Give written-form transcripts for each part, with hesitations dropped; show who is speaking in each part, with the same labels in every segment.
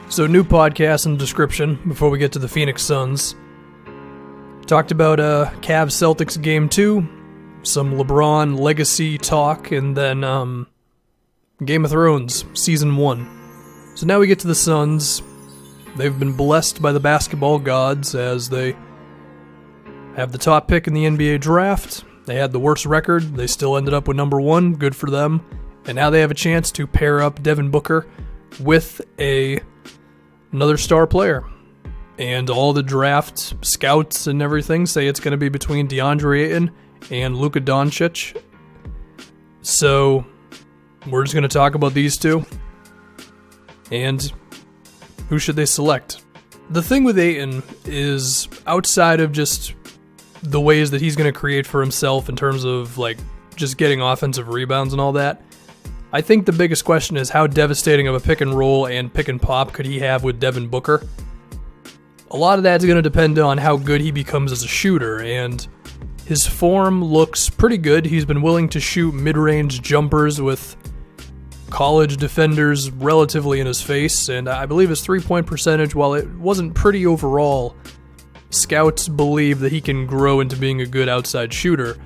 Speaker 1: So, new podcast in the description before we get to the Phoenix Suns. Talked about Cavs-Celtics Game 2, some LeBron legacy talk, and then Game of Thrones Season 1. So now we get to the Suns. They've been blessed by the basketball gods as they have the top pick in the NBA draft. They had the worst record. They still ended up with number 1. Good for them. And now they have a chance to pair up Devin Booker with another star player. And all the draft scouts and everything say it's going to be between Deandre Ayton and Luka Doncic. So we're just going to talk about these two. And who should they select? The thing with Ayton is, outside of just the ways that he's going to create for himself in terms of like just getting offensive rebounds and all that, I think the biggest question is how devastating of a pick and roll and pick and pop could he have with Devin Booker? A lot of that's going to depend on how good he becomes as a shooter, and his form looks pretty good. He's been willing to shoot mid-range jumpers with college defenders relatively in his face, and I believe his three-point percentage, while it wasn't pretty overall, scouts believe that he can grow into being a good outside shooter.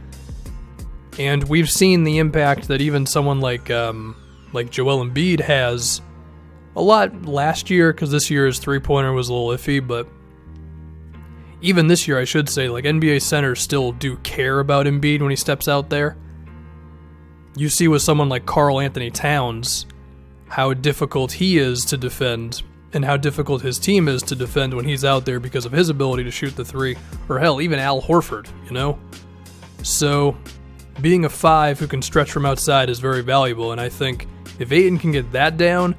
Speaker 1: And we've seen the impact that even someone like Joel Embiid has a lot last year, because this year his three-pointer was a little iffy, but even this year, I should say, like, NBA centers still do care about Embiid when he steps out there. You see with someone like Karl Anthony Towns how difficult he is to defend and how difficult his team is to defend when he's out there because of his ability to shoot the three, or hell, even Al Horford, you know? So being a 5 who can stretch from outside is very valuable, and I think if Ayton can get that down,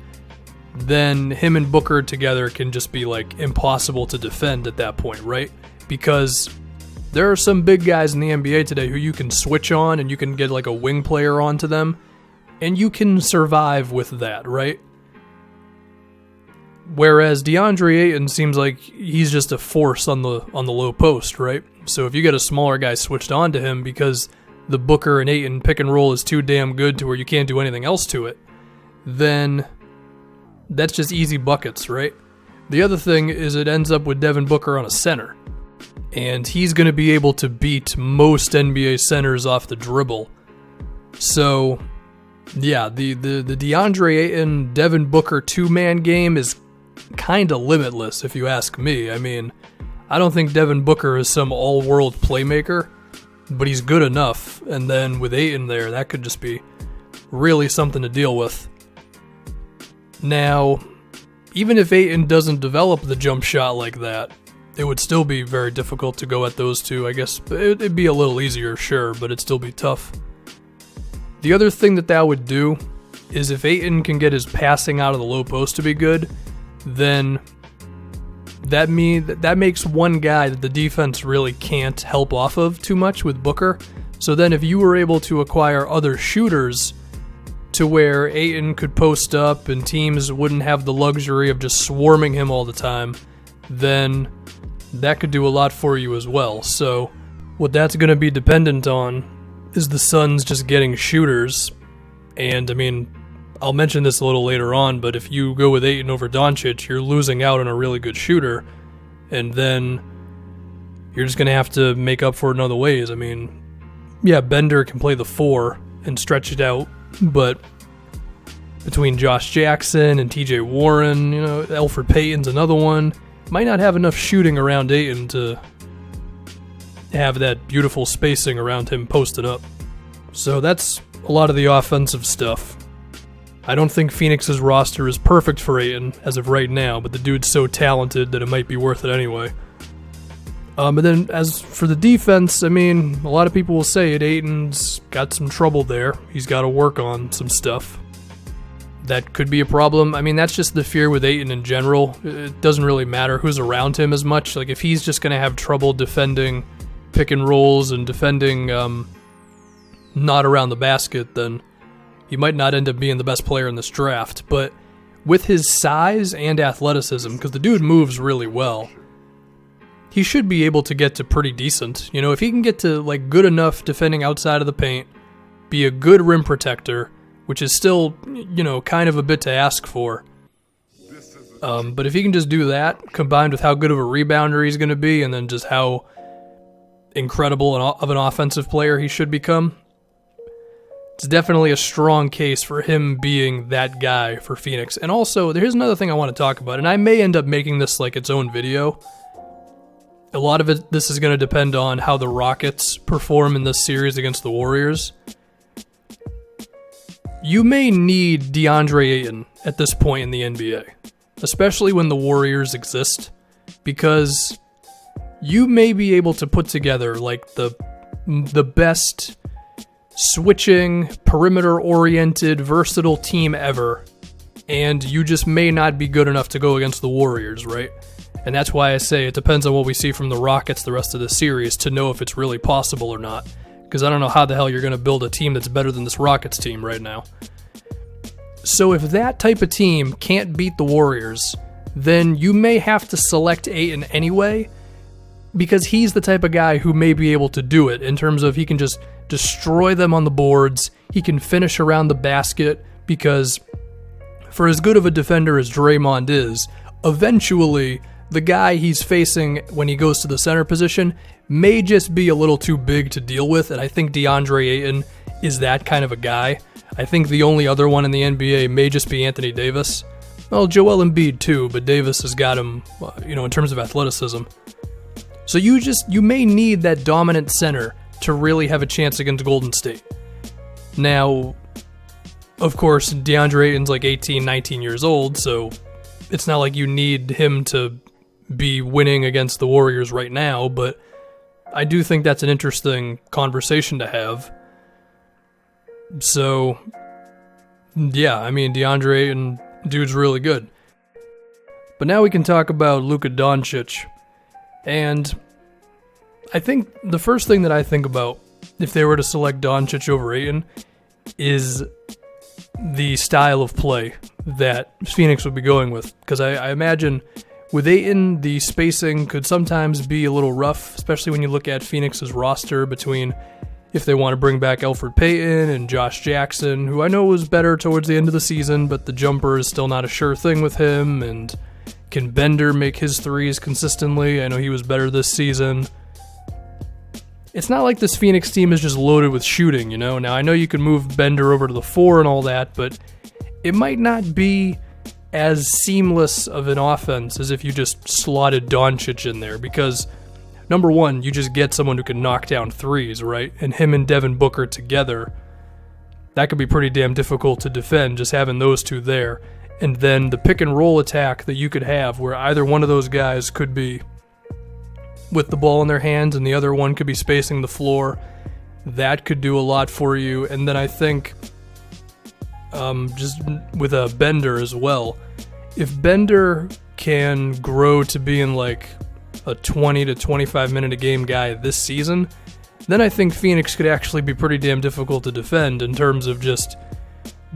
Speaker 1: then him and Booker together can just be like impossible to defend at that point, right? Because there are some big guys in the NBA today who you can switch on and you can get like a wing player onto them, and you can survive with that, right? Whereas Deandre Ayton seems like he's just a force on the low post, right? So if you get a smaller guy switched onto him because the Booker and Ayton pick and roll is too damn good to where you can't do anything else to it, then that's just easy buckets, right? The other thing is it ends up with Devin Booker on a center, and he's going to be able to beat most NBA centers off the dribble. So, yeah, the DeAndre Ayton, Devin Booker two-man game is kind of limitless, if you ask me. I mean, I don't think Devin Booker is some all-world playmaker, but he's good enough, and then with Ayton there, that could just be really something to deal with. Now, even if Ayton doesn't develop the jump shot like that, it would still be very difficult to go at those two. I guess it'd be a little easier, sure, but it'd still be tough. The other thing that would do is if Ayton can get his passing out of the low post to be good, then that makes one guy that the defense really can't help off of too much with Booker. So then if you were able to acquire other shooters to where Ayton could post up and teams wouldn't have the luxury of just swarming him all the time, then that could do a lot for you as well. So what that's going to be dependent on is the Suns just getting shooters. And I mean, I'll mention this a little later on, but if you go with Ayton over Doncic, you're losing out on a really good shooter, and then you're just going to have to make up for it in other ways. I mean, yeah, Bender can play the 4 and stretch it out, but between Josh Jackson and TJ Warren, Elfrid Payton's another one, might not have enough shooting around Ayton to have that beautiful spacing around him posted up. So that's a lot of the offensive stuff. I don't think Phoenix's roster is perfect for Ayton as of right now, but the dude's so talented that it might be worth it anyway. But then as for the defense, I mean, a lot of people will say it. Ayton's got some trouble there. He's got to work on some stuff. That could be a problem. I mean, that's just the fear with Ayton in general. It doesn't really matter who's around him as much. Like, if he's just going to have trouble defending pick and rolls and defending not around the basket, then he might not end up being the best player in this draft. But with his size and athleticism, because the dude moves really well, he should be able to get to pretty decent. If he can get to like good enough defending outside of the paint, be a good rim protector, which is still, kind of a bit to ask for, But if he can just do that, combined with how good of a rebounder he's going to be, and then just how incredible of an offensive player he should become, it's definitely a strong case for him being that guy for Phoenix. And also, here's another thing I want to talk about, and I may end up making this like its own video. A lot of this is going to depend on how the Rockets perform in this series against the Warriors. You may need Deandre Ayton at this point in the NBA, especially when the Warriors exist, because you may be able to put together like the best switching, perimeter-oriented, versatile team ever, and you just may not be good enough to go against the Warriors, right? And that's why I say it depends on what we see from the Rockets the rest of the series to know if it's really possible or not, because I don't know how the hell you're going to build a team that's better than this Rockets team right now. So if that type of team can't beat the Warriors, then you may have to select Ayton anyway, because he's the type of guy who may be able to do it in terms of he can just destroy them on the boards, he can finish around the basket, because for as good of a defender as Draymond is, eventually the guy he's facing when he goes to the center position may just be a little too big to deal with, and I think DeAndre Ayton is that kind of a guy. I think the only other one in the NBA may just be Anthony Davis. Well, Joel Embiid too, but Davis has got him, in terms of athleticism. So you may need that dominant center to really have a chance against Golden State. Now, of course, DeAndre Ayton's like 18, 19 years old, so it's not like you need him to be winning against the Warriors right now, but I do think that's an interesting conversation to have. So, yeah, I mean, DeAndre Ayton, dude's really good. But now we can talk about Luka Doncic. And I think the first thing that I think about if they were to select Doncic over Ayton is the style of play that Phoenix would be going with. Because I imagine with Ayton, the spacing could sometimes be a little rough, especially when you look at Phoenix's roster between if they want to bring back Elfrid Payton and Josh Jackson, who I know was better towards the end of the season, but the jumper is still not a sure thing with him, and can Bender make his threes consistently? I know he was better this season. It's not like this Phoenix team is just loaded with shooting, Now, I know you can move Bender over to the 4 and all that, but it might not be as seamless of an offense as if you just slotted Doncic in there, because number one, you just get someone who can knock down threes, right? And him and Devin Booker together, that could be pretty damn difficult to defend, just having those two there. And then the pick and roll attack that you could have where either one of those guys could be with the ball in their hands and the other one could be spacing the floor, that could do a lot for you. And then I think just with a Bender as well, if Bender can grow to being like a 20 to 25 minute a game guy this season, then I think Phoenix could actually be pretty damn difficult to defend in terms of just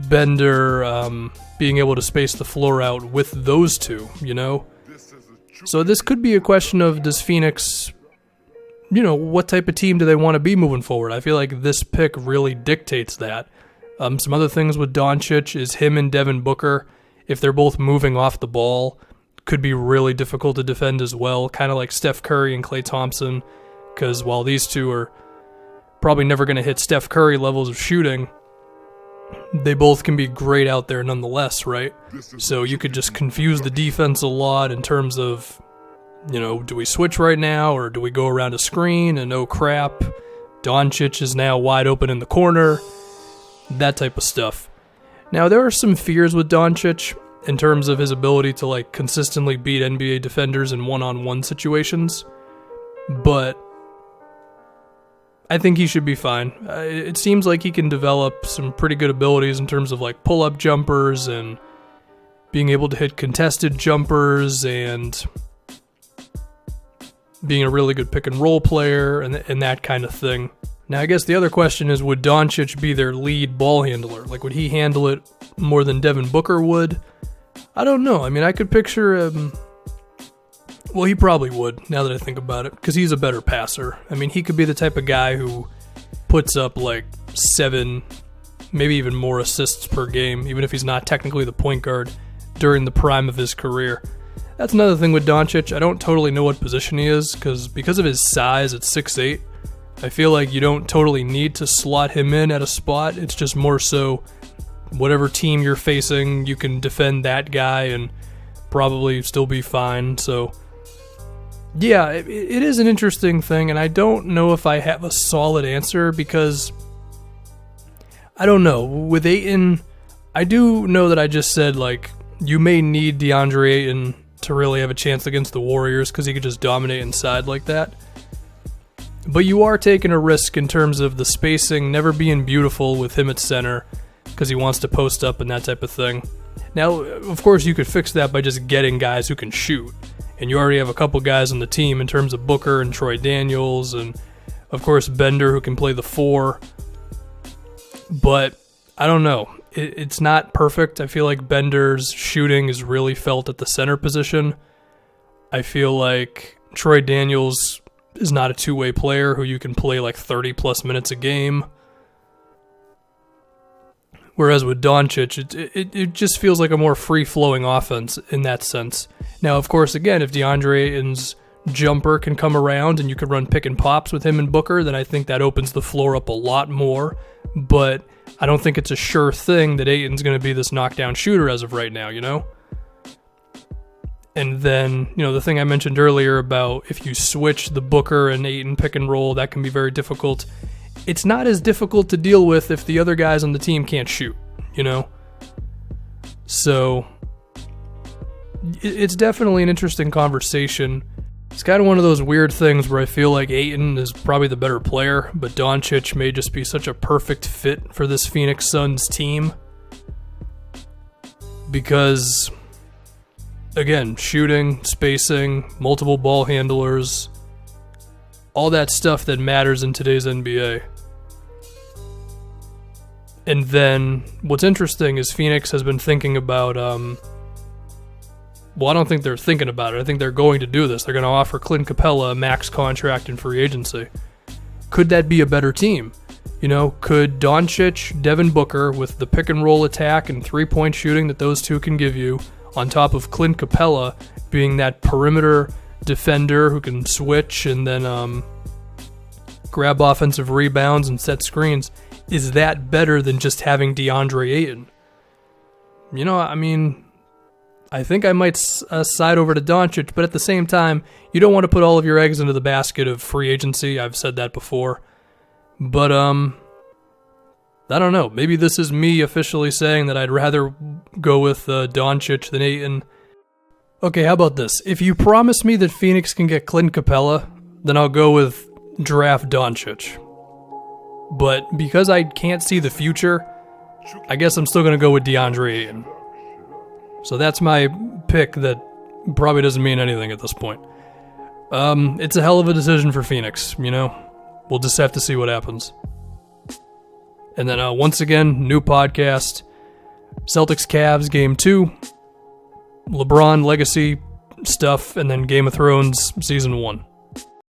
Speaker 1: Bender being able to space the floor out with those two, So this could be a question of, does Phoenix, what type of team do they want to be moving forward? I feel like this pick really dictates that. Some other things with Doncic is him and Devin Booker, if they're both moving off the ball, could be really difficult to defend as well, kind of like Steph Curry and Klay Thompson, because while these two are probably never going to hit Steph Curry levels of shooting, they both can be great out there nonetheless, right? So you could just confuse the defense a lot in terms of, do we switch right now or do we go around a screen and oh crap, Doncic is now wide open in the corner, that type of stuff. Now there are some fears with Doncic in terms of his ability to consistently beat NBA defenders in one-on-one situations, but I think he should be fine. It seems like he can develop some pretty good abilities in terms of pull-up jumpers and being able to hit contested jumpers and being a really good pick-and-roll player and that kind of thing. Now, I guess the other question is, would Doncic be their lead ball handler? Would he handle it more than Devin Booker would? I don't know. I mean, I could picture him. Well, he probably would, now that I think about it, because he's a better passer. I mean, he could be the type of guy who puts up 7, maybe even more assists per game, even if he's not technically the point guard. during the prime of his career. That's another thing with Doncic. I don't totally know what position he is, because of his size at 6'8", I feel like you don't totally need to slot him in at a spot. It's just more so whatever team you're facing, you can defend that guy and probably still be fine. So, yeah, it is an interesting thing, and I don't know if I have a solid answer because, I don't know. With Ayton, I do know that I just said, like, you may need Deandre Ayton to really have a chance against the Warriors because he could just dominate inside like that. But you are taking a risk in terms of the spacing never being beautiful with him at center because he wants to post up and that type of thing. Now, of course, you could fix that by just getting guys who can shoot. And you already have a couple guys on the team in terms of Booker and Troy Daniels and, of course, Bender who can play the 4. But I don't know. It's not perfect. I feel like Bender's shooting is really felt at the center position. I feel like Troy Daniels is not a two-way player who you can play like 30-plus minutes a game. Whereas with Doncic, it just feels like a more free-flowing offense in that sense. Now, of course, again, if Deandre Ayton's jumper can come around and you can run pick and pops with him and Booker, then I think that opens the floor up a lot more. But I don't think it's a sure thing that Ayton's going to be this knockdown shooter as of right now, you know? And then, the thing I mentioned earlier about if you switch the Booker and Ayton pick and roll, that can be very difficult. It's not as difficult to deal with if the other guys on the team can't shoot, So, it's definitely an interesting conversation. It's kind of one of those weird things where I feel like Ayton is probably the better player, but Doncic may just be such a perfect fit for this Phoenix Suns team. Because, again, shooting, spacing, multiple ball handlers, all that stuff that matters in today's NBA. And then, what's interesting is Phoenix has been thinking about, I don't think they're thinking about it. I think they're going to do this. They're going to offer Clint Capella a max contract in free agency. Could that be a better team? Could Doncic, Devin Booker, with the pick and roll attack and three-point shooting that those two can give you, on top of Clint Capella being that perimeter defender who can switch and then grab offensive rebounds and set screens, is that better than just having DeAndre Ayton? I think I might side over to Doncic, but at the same time, you don't want to put all of your eggs into the basket of free agency. I've said that before. But, I don't know. Maybe this is me officially saying that I'd rather go with Doncic than Ayton. Okay, how about this? If you promise me that Phoenix can get Clint Capella, then I'll go with draft Doncic. But because I can't see the future, I guess I'm still going to go with DeAndre Ayton. So that's my pick that probably doesn't mean anything at this point. It's a hell of a decision for Phoenix, We'll just have to see what happens. And then once again, new podcast, Celtics-Cavs Game 2, LeBron Legacy stuff, and then Game of Thrones Season 1.